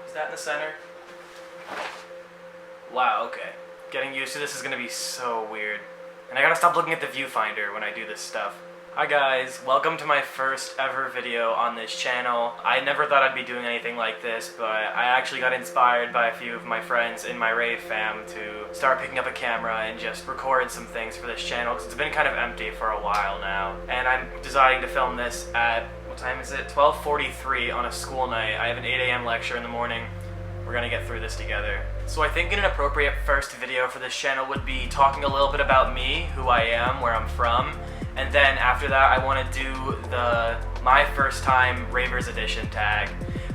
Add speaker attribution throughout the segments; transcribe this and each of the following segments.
Speaker 1: Is that in the center? Wow, okay. Getting used to this is gonna be so weird. And I gotta stop looking at the viewfinder when I do this stuff. Hi guys, welcome to my first ever video on this channel. I never thought I'd be doing anything like this, but I actually got inspired by a few of my friends in my Rave fam to start picking up a camera and just record some things for this channel, because it's been kind of empty for a while now. And I'm deciding to film this at, what time is it? 12:43 on a school night. I have an 8 a.m. lecture in the morning. We're gonna get through this together. So I think an appropriate first video for this channel would be talking a little bit about me, who I am, where I'm from, and then after that I want to do my first time Ravers Edition tag.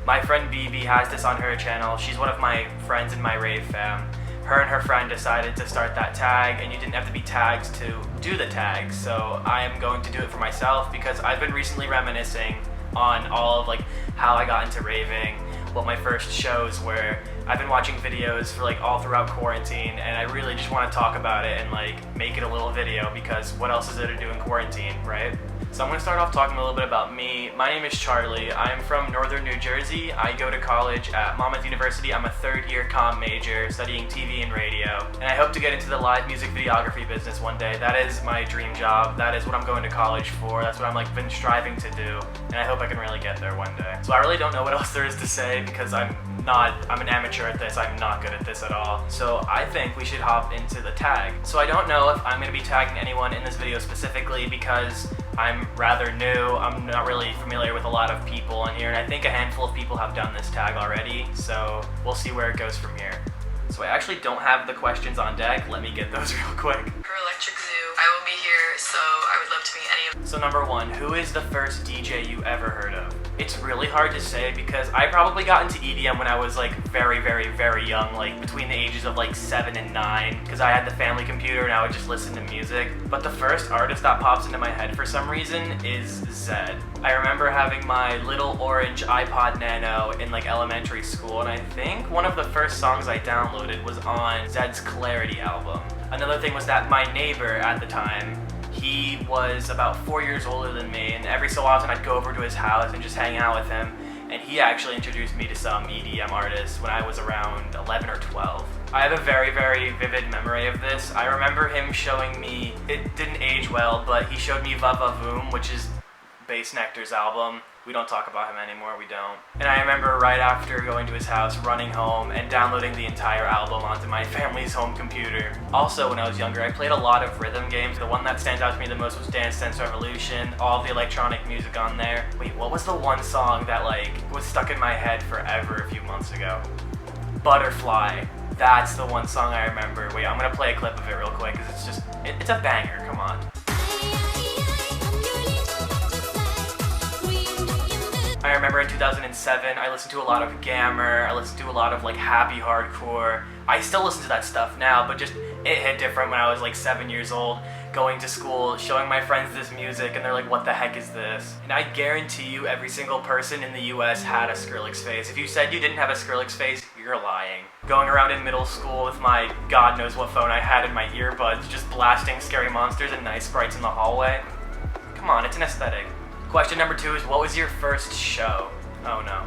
Speaker 1: My friend Bebe has this on her channel. She's one of my friends in my Rave fam. Her and her friend decided to start that tag, and you didn't have to be tagged to do the tag, so I am going to do it for myself because I've been recently reminiscing on all of how I got into raving, what my first shows were. I've been watching videos for all throughout quarantine, and I really just want to talk about it and make it a little video, because what else is there to do in quarantine, right? So I'm going to start off talking a little bit about me. My name is Charlie. I'm from northern New Jersey. I go to college at Monmouth University. I'm a third-year comm major studying TV and radio, and I hope to get into the live music videography business one day. That is my dream job. That is what I'm going to college for. That's what I'm been striving to do, and I hope I can really get there one day. So I really don't know what else there is to say, because I'm an amateur at this. I'm not good at this at all. So I think we should hop into the tag. So I don't know if I'm going to be tagging anyone in this video specifically, because I'm rather new. I'm not really familiar with a lot of people in here, and I think a handful of people have done this tag already, so we'll see where it goes from here. So I actually don't have the questions on deck. Let me get those real quick.
Speaker 2: For Electric Zoo, I will be here, so I would love to meet any of them.
Speaker 1: So number one, who is the first DJ you ever heard of? It's really hard to say, because I probably got into EDM when I was very, very, very young, between the ages of 7 and 9, because I had the family computer and I would just listen to music. But the first artist that pops into my head for some reason is Zedd. I remember having my little orange iPod Nano in elementary school, and I think one of the first songs I downloaded was on Zedd's Clarity album. Another thing was that my neighbor at the time, he was about 4 years older than me, and every so often I'd go over to his house and just hang out with him, and he actually introduced me to some EDM artists when I was around 11 or 12. I have a very, very vivid memory of this. I remember him showing me, it didn't age well, but he showed me Va Va Voom, which is Bass Nectar's album. We don't talk about him anymore, we don't. And I remember right after going to his house, running home and downloading the entire album onto my family's home computer. Also, when I was younger, I played a lot of rhythm games. The one that stands out to me the most was Dance Dance Revolution, all the electronic music on there. Wait, what was the one song that was stuck in my head forever a few months ago? Butterfly. That's the one song I remember. Wait, I'm gonna play a clip of it real quick, because it's a banger, come on. I remember in 2007, I listened to a lot of Gammer, I listened to a lot of happy hardcore. I still listen to that stuff now, but just it hit different when I was 7 years old, going to school, showing my friends this music, and they're like, what the heck is this? And I guarantee you every single person in the US had a Skrillex phase. If you said you didn't have a Skrillex phase, you're lying. Going around in middle school with my god knows what phone I had in my earbuds, just blasting Scary Monsters and Nice Sprites in the hallway. Come on, it's an aesthetic. Question number 2 is, what was your first show? Oh no.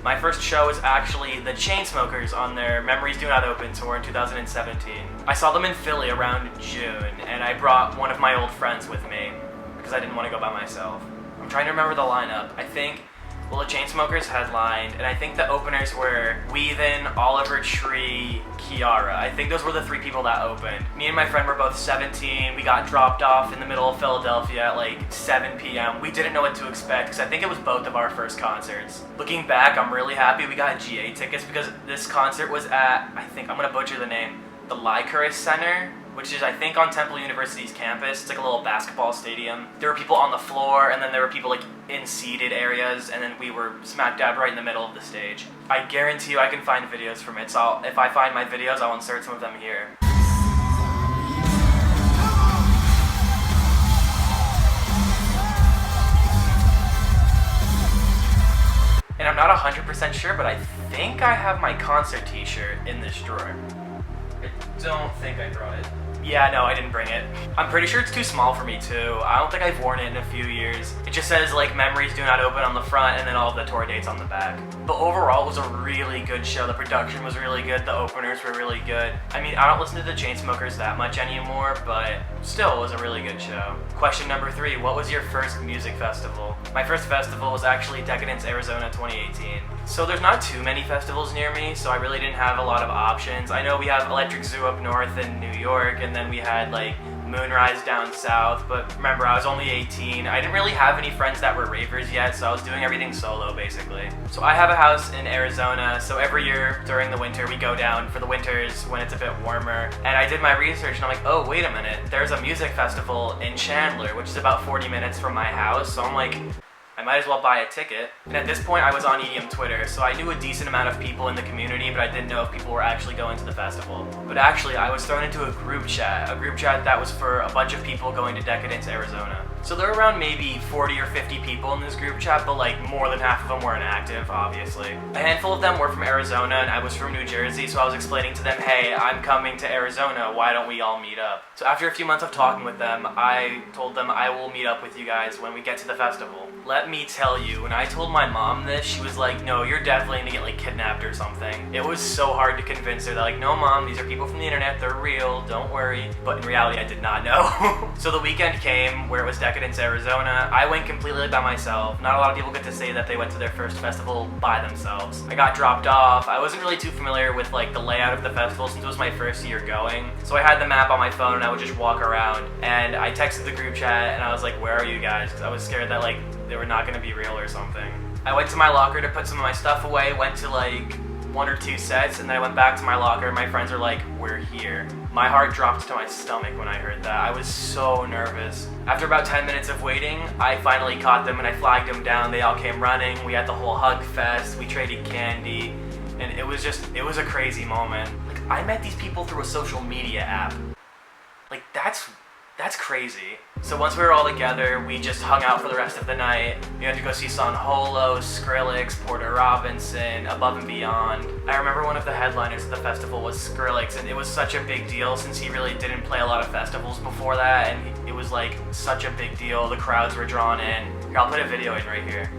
Speaker 1: My first show was actually the Chainsmokers on their Memories Do Not Open tour in 2017. I saw them in Philly around June, and I brought one of my old friends with me, because I didn't want to go by myself. I'm trying to remember the lineup. I think, the Chainsmokers headlined, and I think the openers were Weathen, Oliver Tree, Kiara. I think those were the 3 people that opened. Me and my friend were both 17. We got dropped off in the middle of Philadelphia at 7 p.m. We didn't know what to expect, because I think it was both of our first concerts. Looking back, I'm really happy we got GA tickets, because this concert was at, I think, I'm gonna butcher the name, the Lycurgus Center, which is, I think, on Temple University's campus. It's a little basketball stadium. There were people on the floor, and then there were people in seated areas, and then we were smack dab right in the middle of the stage. I guarantee you I can find videos from it, so if I find my videos, I'll insert some of them here. And I'm not 100% sure, but I think I have my concert t-shirt in this drawer. I don't think I brought it. Yeah, no, I didn't bring it. I'm pretty sure it's too small for me too. I don't think I've worn it in a few years. It just says like memories do not open on the front and then all of the tour dates on the back. But overall, it was a really good show. The production was really good. The openers were really good. I mean, I don't listen to the Chainsmokers that much anymore, but still, it was a really good show. Question number 3, what was your first music festival? My first festival was actually Decadence, Arizona 2018. So there's not too many festivals near me, so I really didn't have a lot of options. I know we have Electric Zoo up north in New York, and then we had like Moonrise down south, but remember, I was only 18. I didn't really have any friends that were ravers yet, so I was doing everything solo basically. So I have a house in Arizona, so every year during the winter we go down for the winters when it's a bit warmer, and I did my research and I'm like, oh wait a minute, there's a music festival in Chandler, which is about 40 minutes from my house, so I'm like, I might as well buy a ticket. And at this point I was on EDM Twitter, so I knew a decent amount of people in the community, but I didn't know if people were actually going to the festival. But actually, I was thrown into a group chat that was for a bunch of people going to Decadence, Arizona. So there were around maybe 40 or 50 people in this group chat, but like more than half of them were inactive, obviously. A handful of them were from Arizona and I was from New Jersey, so I was explaining to them, hey, I'm coming to Arizona, why don't we all meet up? So after a few months of talking with them, I told them I will meet up with you guys when we get to the festival. Let me tell you, when I told my mom this, she was like, no, you're definitely gonna get like kidnapped or something. It was so hard to convince her that like, no mom, these are people from the internet, they're real, don't worry. But in reality, I did not know. So the weekend came where it was Decadence, Arizona. I went completely by myself. Not a lot of people get to say that they went to their first festival by themselves. I got dropped off. I wasn't really too familiar with like the layout of the festival since it was my first year going. So I had the map on my phone and I would just walk around. And I texted the group chat and I was like, where are you guys? Because I was scared that like they were not gonna be real or something. I went to my locker to put some of my stuff away, went to like 1 or 2 sets, and then I went back to my locker and my friends were like, we're here. My heart dropped to my stomach when I heard that. I was so nervous. After about 10 minutes of waiting, I finally caught them and I flagged them down. They all came running. We had the whole hug fest. We traded candy. And it was a crazy moment. Like, I met these people through a social media app. Like, that's crazy. So once we were all together, we just hung out for the rest of the night. We had to go see Son Holo, Skrillex, Porter Robinson, Above and Beyond. I remember one of the headliners of the festival was Skrillex, and it was such a big deal since he really didn't play a lot of festivals before that, and it was like such a big deal. The crowds were drawn in. Here, I'll put a video in right here.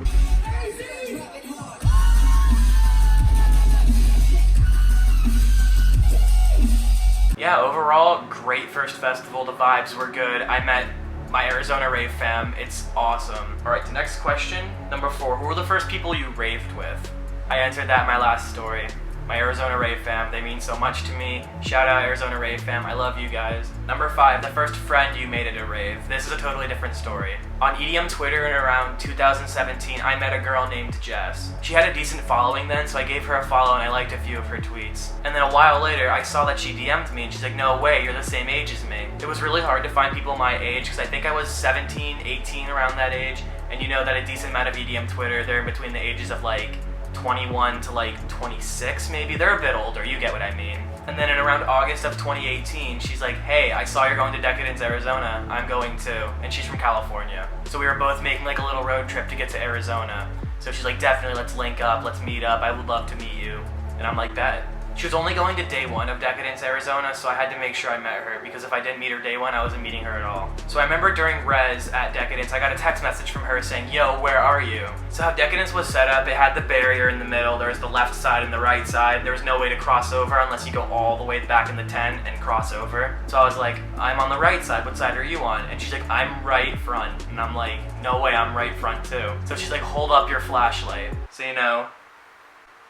Speaker 1: Yeah, overall, great first festival. The vibes were good. I met my Arizona Rave fam. It's awesome. All right, the next question. Number 4, who were the first people you raved with? I answered that in my last story. My Arizona Rave fam, they mean so much to me. Shout out Arizona Rave fam, I love you guys. Number 5, the first friend you made at a rave. This is a totally different story. On EDM Twitter in around 2017, I met a girl named Jess. She had a decent following then, so I gave her a follow and I liked a few of her tweets. And then a while later, I saw that she DM'd me and she's like, no way, you're the same age as me. It was really hard to find people my age because I think I was 17, 18 around that age. And you know that a decent amount of EDM Twitter, they're in between the ages of like 21 to like 26 maybe. They're a bit older, you get what I mean. And then in around August of 2018, she's like, hey, I saw you're going to Decadence, Arizona. I'm going too. And she's from California. So we were both making like a little road trip to get to Arizona. So she's like, definitely, let's link up, let's meet up. I would love to meet you. And I'm like, bet. She was only going to day 1 of Decadence, Arizona, so I had to make sure I met her, because if I didn't meet her day 1, I wasn't meeting her at all. So I remember during Res at Decadence, I got a text message from her saying, yo, where are you? So how Decadence was set up, it had the barrier in the middle, there was the left side and the right side. There was no way to cross over unless you go all the way back in the tent and cross over. So I was like, I'm on the right side, what side are you on? And she's like, I'm right front. And I'm like, no way, I'm right front too. So she's like, hold up your flashlight. So you know,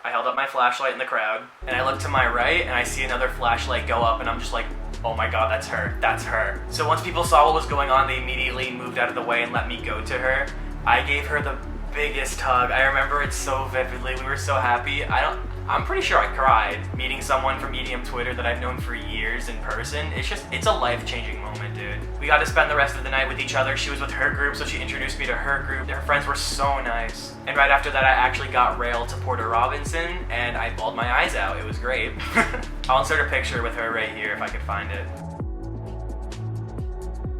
Speaker 1: I held up my flashlight in the crowd, and I look to my right, and I see another flashlight go up, and I'm just like, oh my god, that's her, that's her. So once people saw what was going on, they immediately moved out of the way and let me go to her. I gave her the biggest hug. I remember it so vividly. We were so happy. I'm pretty sure I cried meeting someone from EDM Twitter that I've known for years in person. It's a life-changing moment, dude. We got to spend the rest of the night with each other. She was with her group, so she introduced me to her group. Her friends were so nice. And right after that, I actually got railed to Porter Robinson, and I bawled my eyes out. It was great. I'll insert a picture with her right here if I could find it.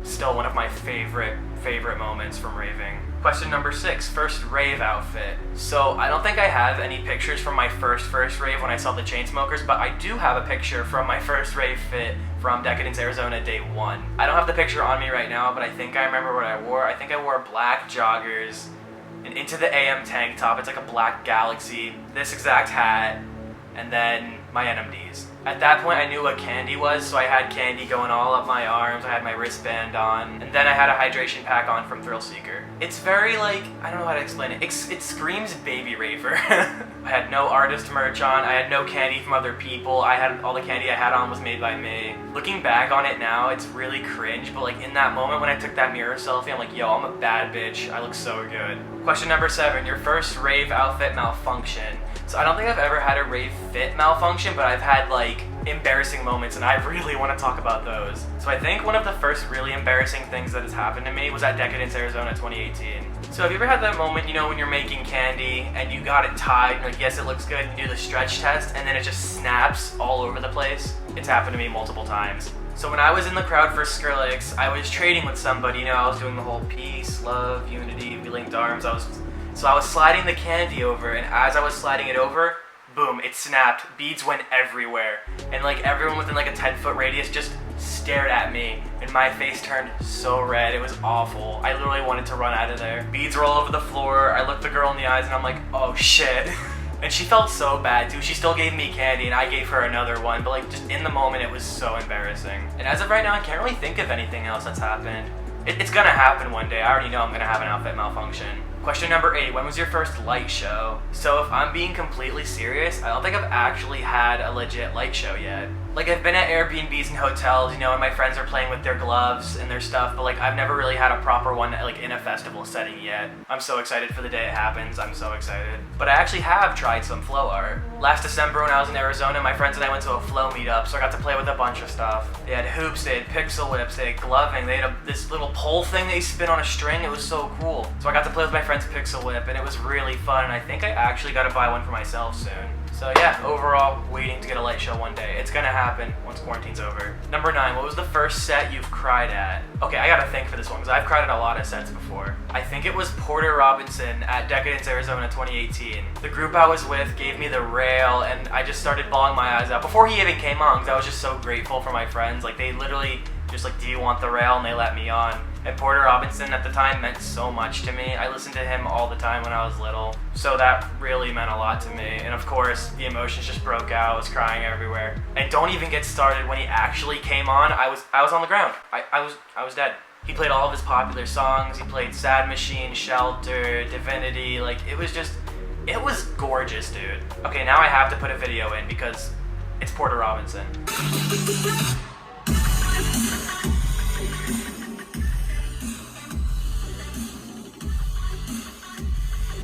Speaker 1: Still one of my favorite favorite moments from raving. Question number 6, first rave outfit. So I don't think I have any pictures from my first rave when I saw the Chainsmokers, but I do have a picture from my first rave fit from Decadence, Arizona, day 1. I don't have the picture on me right now, but I think I remember what I wore. I think I wore black joggers, an Into the AM tank top. It's like a black Galaxy, this exact hat, and then my NMDs. At that point, I knew what candy was, so I had candy going all up my arms, I had my wristband on, and then I had a hydration pack on from Thrill Seeker. It's very like, I don't know how to explain it. It screams baby raver. I had no artist merch on, I had no candy from other people, all the candy I had on was made by me. Looking back on it now, it's really cringe, but like in that moment when I took that mirror selfie, I'm like, yo, I'm a bad bitch, I look so good. Question number 7, your first rave outfit malfunction. So I don't think I've ever had a rave fit malfunction, but I've had like embarrassing moments, and I really want to talk about those. So I think one of the first really embarrassing things that has happened to me was at Decadence, Arizona 2018. So have you ever had that moment, you know, when you're making candy and you got it tied, and like, yes, it looks good, you do the stretch test, and then it just snaps all over the place? It's happened to me multiple times. So when I was in the crowd for Skrillex, I was trading with somebody, you know, I was doing the whole peace, love, unity, we linked arms. So I was sliding the candy over, and as I was sliding it over, boom, it snapped. Beads went everywhere. And like everyone within like a 10-foot radius just stared at me, and my face turned so red. It was awful. I literally wanted to run out of there. Beads were all over the floor. I looked the girl in the eyes and I'm like, oh shit. And she felt so bad too. She still gave me candy and I gave her another one, but like just in the moment it was so embarrassing. And as of right now, I can't really think of anything else that's happened. It's gonna happen one day. I already know I'm gonna have an outfit malfunction. Question number 8, when was your first light show? So if I'm being completely serious, I don't think I've actually had a legit light show yet. Like I've been at Airbnbs and hotels, you know, and my friends are playing with their gloves and their stuff, but like I've never really had a proper one like in a festival setting yet. I'm so excited for the day it happens, I'm so excited. But I actually have tried some flow art. Last December when I was in Arizona, my friends and I went to a flow meetup, so I got to play with a bunch of stuff. They had hoops, they had pixel whips, they had gloving, they had this little pole thing they spin on a string, it was so cool. So I got to play with my friend's pixel whip and it was really fun, and I think I actually got to buy one for myself soon. So yeah, overall, waiting to get a light show one day. It's gonna happen once quarantine's over. Number 9, what was the first set you've cried at? Okay, I gotta think for this one, because I've cried at a lot of sets before. I think it was Porter Robinson at Decadence, Arizona 2018. The group I was with gave me the rail, and I just started bawling my eyes out before he even came on, because I was just so grateful for my friends. Like, they literally just like, do you want the rail? And they let me on. And Porter Robinson at the time meant so much to me. I listened to him all the time when I was little. So that really meant a lot to me. And of course, the emotions just broke out. I was crying everywhere. And don't even get started, when he actually came on, I was on the ground. I was dead. He played all of his popular songs. He played Sad Machine, Shelter, Divinity. Like, it was gorgeous, dude. Okay, now I have to put a video in because it's Porter Robinson.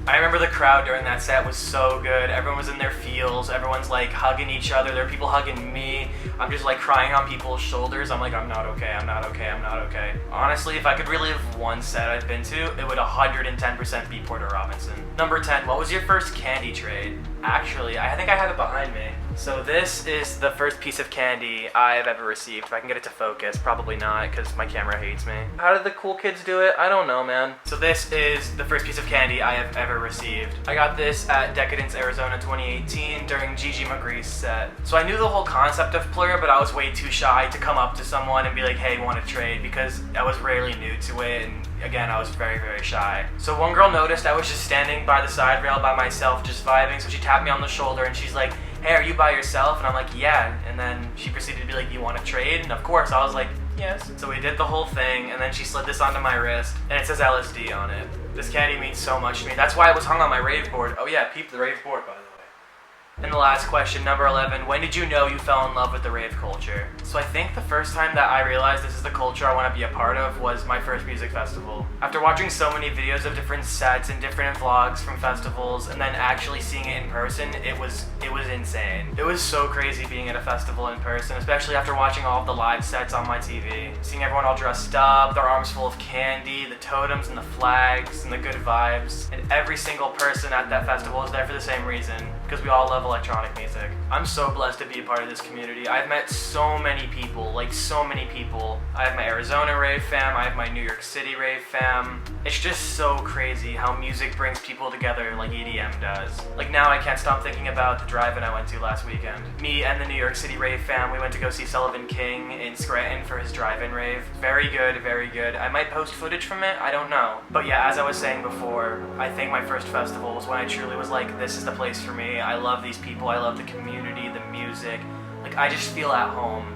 Speaker 1: I remember the crowd during that set was so good. Everyone was in their feels. Everyone's like hugging each other. There are people hugging me. I'm just like crying on people's shoulders. I'm like, I'm not okay, I'm not okay, I'm not okay. Honestly, if I could relive one set I've been to, it would 110% be Porter Robinson. Number 10, what was your first candy trade? Actually, I think I have it behind me. So this is the first piece of candy I've ever received. If I can get it to focus, probably not, because my camera hates me. How did the cool kids do it? I don't know, man. So this is the first piece of candy I have ever received. I got this at Decadence, Arizona 2018 during Gigi Magri's set. So I knew the whole concept of Plur, but I was way too shy to come up to someone and be like, hey, want to trade? Because I was rarely new to it, and again, I was very, very shy. So one girl noticed I was just standing by the side rail by myself, just vibing, so she tapped me on the shoulder and she's like, hey, are you by yourself? And I'm like, yeah. And then she proceeded to be like, you want to trade? And of course, I was like, yes. So we did the whole thing, and then she slid this onto my wrist, and it says LSD on it. This candy means so much to me. That's why it was hung on my rave board. Oh yeah, peep the rave board, by the way. And the last question, number 11, when did you know you fell in love with the rave culture? So I think the first time that I realized this is the culture I want to be a part of was my first music festival. After watching so many videos of different sets and different vlogs from festivals, and then actually seeing it in person, it was insane. It was so crazy being at a festival in person, especially after watching all of the live sets on my TV. Seeing everyone all dressed up, their arms full of candy, the totems and the flags and the good vibes. And every single person at that festival is there for the same reason, because we all love electronic music. I'm so blessed to be a part of this community. I've met so many people, like so many people. I have my Arizona Rave fam, I have my New York City Rave fam. It's just so crazy how music brings people together like EDM does. Like now I can't stop thinking about the drive-in I went to last weekend. Me and the New York City Rave fam, we went to go see Sullivan King in Scranton for his drive-in rave. Very good, very good. I might post footage from it, I don't know. But yeah, as I was saying before, I think my first festival was when I truly was like, this is the place for me. I love these people, I love the community, the music. Like, I just feel at home.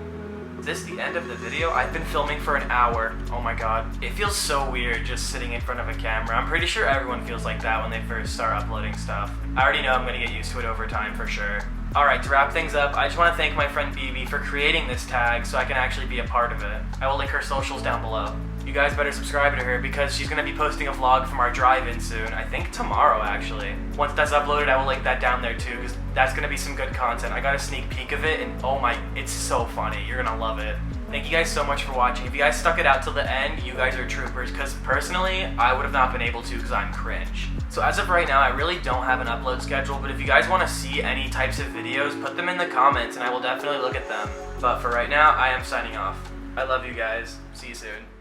Speaker 1: Is this the end of the video? I've been filming for an hour. Oh my god. It feels so weird just sitting in front of a camera. I'm pretty sure everyone feels like that when they first start uploading stuff. I already know I'm gonna get used to it over time for sure. Alright, to wrap things up, I just want to thank my friend Bebe for creating this tag so I can actually be a part of it. I will link her socials down below. You guys better subscribe to her because she's going to be posting a vlog from our drive-in soon. I think tomorrow, actually. Once that's uploaded, I will link that down there too because that's going to be some good content. I got a sneak peek of it and oh my, it's so funny. You're going to love it. Thank you guys so much for watching. If you guys stuck it out till the end, you guys are troopers because personally, I would have not been able to because I'm cringe. So as of right now, I really don't have an upload schedule, but if you guys want to see any types of videos, put them in the comments and I will definitely look at them. But for right now, I am signing off. I love you guys. See you soon.